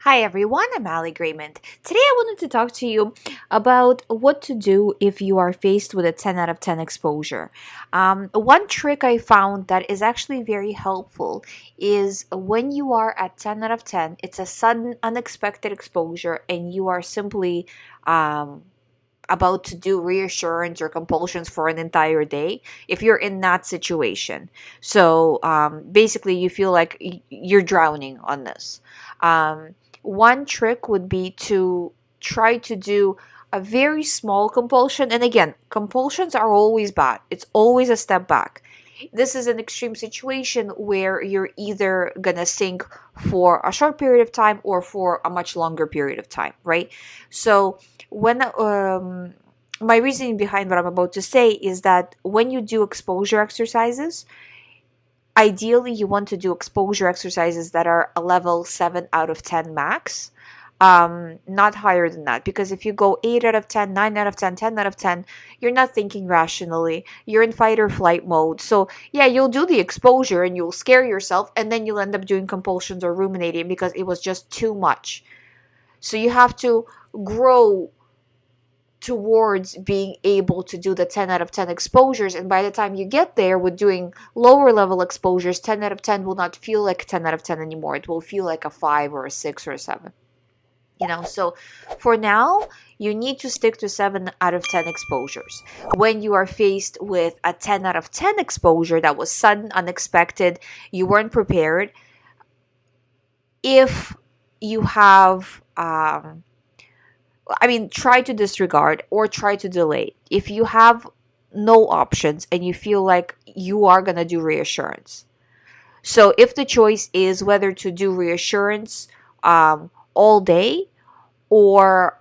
Hi everyone, I'm GREYMOND. Today I wanted to talk to you about what to do if you are faced with a 10 out of 10 exposure. One trick I found that is actually very helpful is when you are at 10 out of 10, it's a sudden, unexpected exposure, and you are simply about to do reassurance or compulsions for an entire day if you're in that situation. So basically, you feel like you're drowning on this. One trick would be to try to do a very small compulsion. And again, compulsions are always bad, it's always a step back. This is an extreme situation where you're either gonna sink for a short period of time or for a much longer period of time, right? So when my reasoning behind what I'm about to say is that when you do exposure exercises, ideally you want to do exposure exercises that are a level 7 out of 10 max, not higher than that, because if you go 8 out of 10, 9 out of 10, 10 out of 10, you're not thinking rationally, you're in fight or flight mode. So yeah, you'll do the exposure and you'll scare yourself, and then you'll end up doing compulsions or ruminating because it was just too much. So you have to grow towards being able to do the 10 out of 10 exposures, and by the time you get there with doing lower level exposures, 10 out of 10 will not feel like 10 out of 10 anymore. It will feel like a 5 or a 6 or a 7. So for now, you need to stick to 7 out of 10 exposures. When you are faced with a 10 out of 10 exposure that was sudden, unexpected, you weren't prepared, if you have try to disregard or try to delay. If you have no options and you feel like you are going to do reassurance. So if the choice is whether to do reassurance all day, or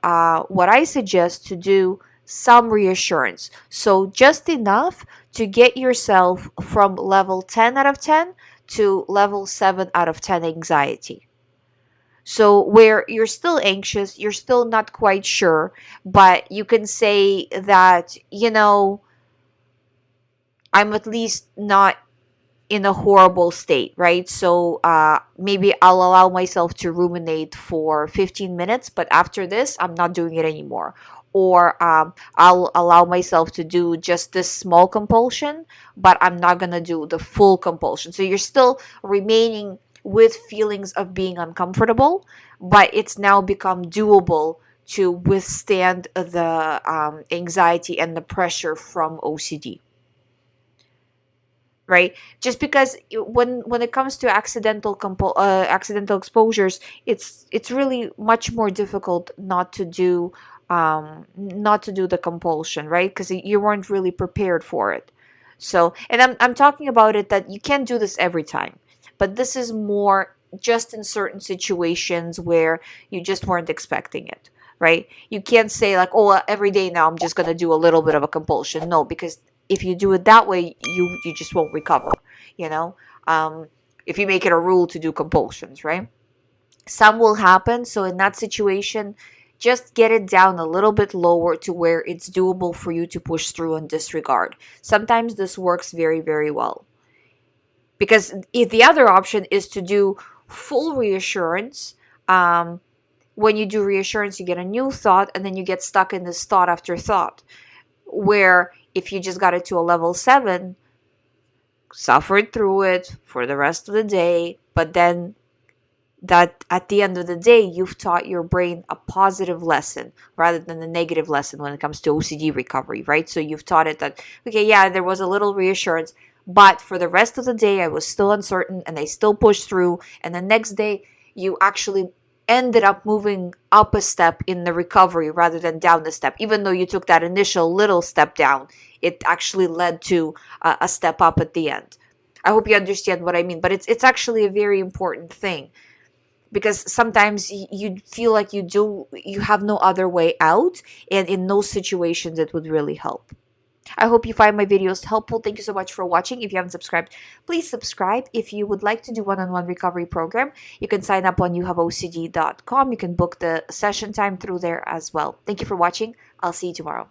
what I suggest to do some reassurance. So just enough to get yourself from level 10 out of 10 to level 7 out of 10 anxiety. So where you're still anxious, you're still not quite sure, but you can say that, I'm at least not in a horrible state, right? So maybe I'll allow myself to ruminate for 15 minutes, but after this, I'm not doing it anymore. Or I'll allow myself to do just this small compulsion, but I'm not going to do the full compulsion. So you're still remaining with feelings of being uncomfortable, but it's now become doable to withstand the anxiety and the pressure from OCD. Right? Just because when it comes to accidental exposures, it's really much more difficult not to do the compulsion, right? Because you weren't really prepared for it. So, and I'm talking about it that you can't do this every time, but this is more just in certain situations where you just weren't expecting it, right? You can't say like, oh, every day now I'm just going to do a little bit of a compulsion. No, because if you do it that way, you just won't recover, you know? If you make it a rule to do compulsions, right? Some will happen. So in that situation, just get it down a little bit lower to where it's doable for you to push through and disregard. Sometimes this works very, very well. Because if the other option is to do full reassurance, when you do reassurance, you get a new thought, and then you get stuck in this thought after thought. Where if you just got it to a level 7, suffered through it for the rest of the day, but then that at the end of the day, you've taught your brain a positive lesson rather than a negative lesson when it comes to OCD recovery, right? So you've taught it that, okay, yeah, there was a little reassurance, but for the rest of the day, I was still uncertain and I still pushed through. And the next day, you actually ended up moving up a step in the recovery rather than down a step. Even though you took that initial little step down, it actually led to a step up at the end. I hope you understand what I mean, but it's actually a very important thing, because sometimes you feel like you have no other way out, and in those situations it would really help. I hope you find my videos helpful. Thank you so much for watching. If you haven't subscribed, please subscribe. If you would like to do one-on-one recovery program, you can sign up on youhaveocd.com. You can book the session time through there as well. Thank you for watching. I'll see you tomorrow.